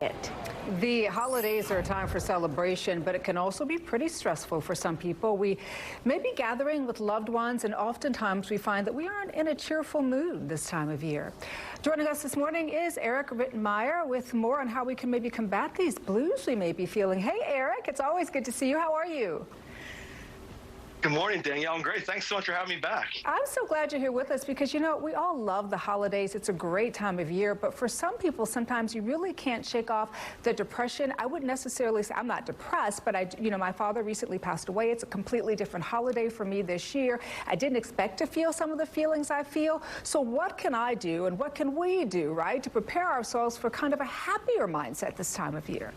it. The holidays are a time for celebration, but it can also be pretty stressful for some people. We may be gathering with loved ones, and oftentimes we find that we aren't in a cheerful mood this time of year. Joining us this morning is Eric Rittmeyer with more on how we can maybe combat these blues we may be feeling. Hey, Eric, it's always good to see you. How are you? Good morning, Danielle. I'm great. Thanks so much for having me back. I'm so glad you're here with us because, you know, we all love the holidays. It's a great time of year. But for some people, sometimes you really can't shake off the depression. I wouldn't necessarily say I'm not depressed, but my father recently passed away. It's a completely different holiday for me this year. I didn't expect to feel some of the feelings I feel. So what can I do and what can we do, right, to prepare ourselves for kind of a happier mindset this time of year?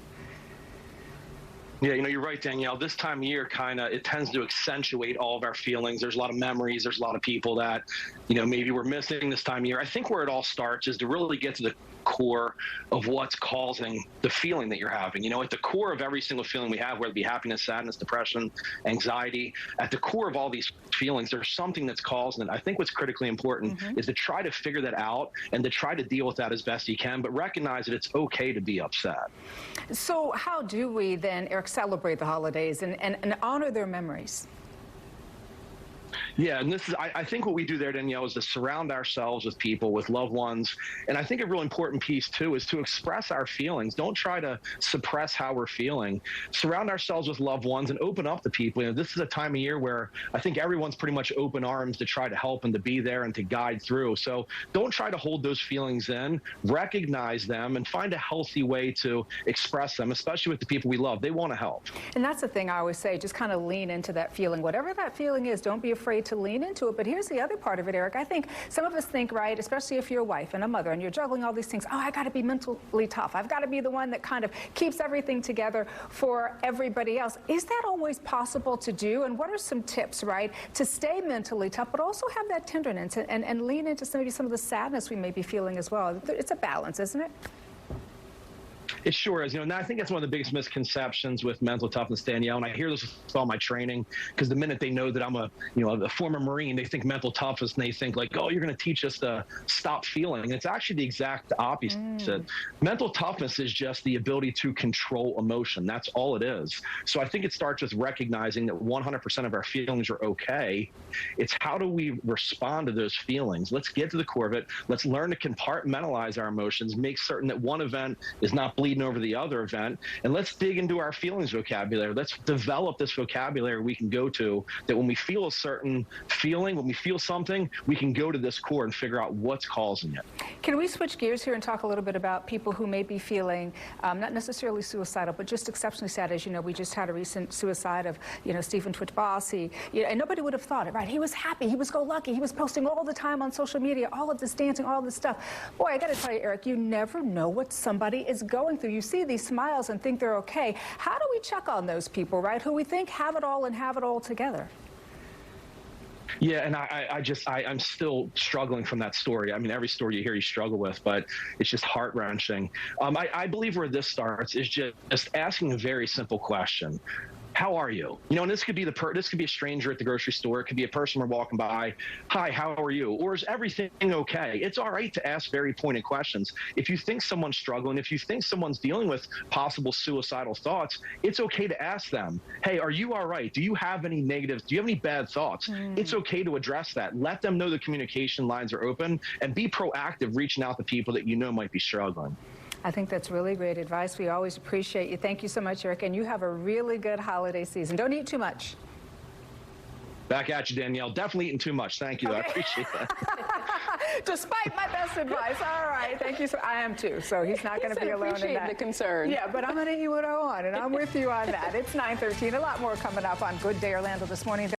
Yeah, you're right, Danielle. This time of year, it tends to accentuate all of our feelings. There's a lot of memories. There's a lot of people that, maybe we're missing this time of year. I think where it all starts is to really get to the core of what's causing the feeling that you're having. At the core of every single feeling we have, whether it be happiness, sadness, depression, anxiety, at the core of all these feelings, there's something that's causing it. I think what's critically important is to try to figure that out and to try to deal with that as best you can, but recognize that it's okay to be upset. So how do we then, Eric, celebrate the holidays and honor their memories? Yeah, and I think what we do there, Danielle, is to surround ourselves with people, with loved ones. And I think a real important piece, too, is to express our feelings. Don't try to suppress how we're feeling. Surround ourselves with loved ones and open up to people. This is a time of year where I think everyone's pretty much open arms to try to help and to be there and to guide through. So don't try to hold those feelings in. Recognize them and find a healthy way to express them, especially with the people we love. They want to help. And that's the thing I always say, just kind of lean into that feeling. Whatever that feeling is, don't be afraid to lean into it. But here's the other part of it, Eric. I think some of us think, right, especially if you're a wife and a mother and you're juggling all these things, oh, I got to be mentally tough. I've got to be the one that kind of keeps everything together for everybody else. Is that always possible to do? And what are some tips, right, to stay mentally tough, but also have that tenderness and lean into maybe some of the sadness we may be feeling as well? It's a balance, isn't it? It sure is. And I think that's one of the biggest misconceptions with mental toughness, Danielle. And I hear this with all my training, because the minute they know that I'm a former Marine, they think mental toughness and they think like, oh, you're going to teach us to stop feeling. And it's actually the exact opposite. Mental toughness is just the ability to control emotion. That's all it is. So I think it starts with recognizing that 100% of our feelings are okay. It's how do we respond to those feelings? Let's get to the core of it. Let's learn to compartmentalize our emotions, make certain that one event is not bleeding over the other event, and let's dig into our feelings vocabulary. Let's develop this vocabulary we can go to, that when we feel a certain feeling, when we feel something, we can go to this core and figure out what's causing it. Can we switch gears here and talk a little bit about people who may be feeling not necessarily suicidal, but just exceptionally sad? As you know, we just had a recent suicide of Stephen Twitch Boss. And nobody would have thought it, right? He was happy, he was go-lucky, he was posting all the time on social media, all of this dancing, all of this stuff. Boy, I got to tell you, Eric, you never know what somebody is going through. You see these smiles and think they're okay. How do we check on those people, right, who we think have it all and have it all together? Yeah, and I'm still struggling from that story. I mean, every story you hear, you struggle with, but it's just heart-wrenching. I believe where this starts is just asking a very simple question. How are you? And this could be this could be a stranger at the grocery store. It could be a person we're walking by. Hi, how are you? Or is everything okay? It's all right to ask very pointed questions. If you think someone's struggling, if you think someone's dealing with possible suicidal thoughts, it's okay to ask them, hey, are you all right? Do you have any negatives? Do you have any bad thoughts? It's okay to address that. Let them know the communication lines are open, and be proactive reaching out to people that might be struggling. I think that's really great advice. We always appreciate you. Thank you so much, Eric. And you have a really good holiday season. Don't eat too much. Back at you, Danielle. Definitely eating too much. Thank you. Okay. I appreciate that. Despite my best advice. All right. Thank you. I am too. So he's not going to be alone in that. The concern. Yeah, but I'm going to eat what I want, and I'm with you on that. It's 9:13. A lot more coming up on Good Day Orlando this morning.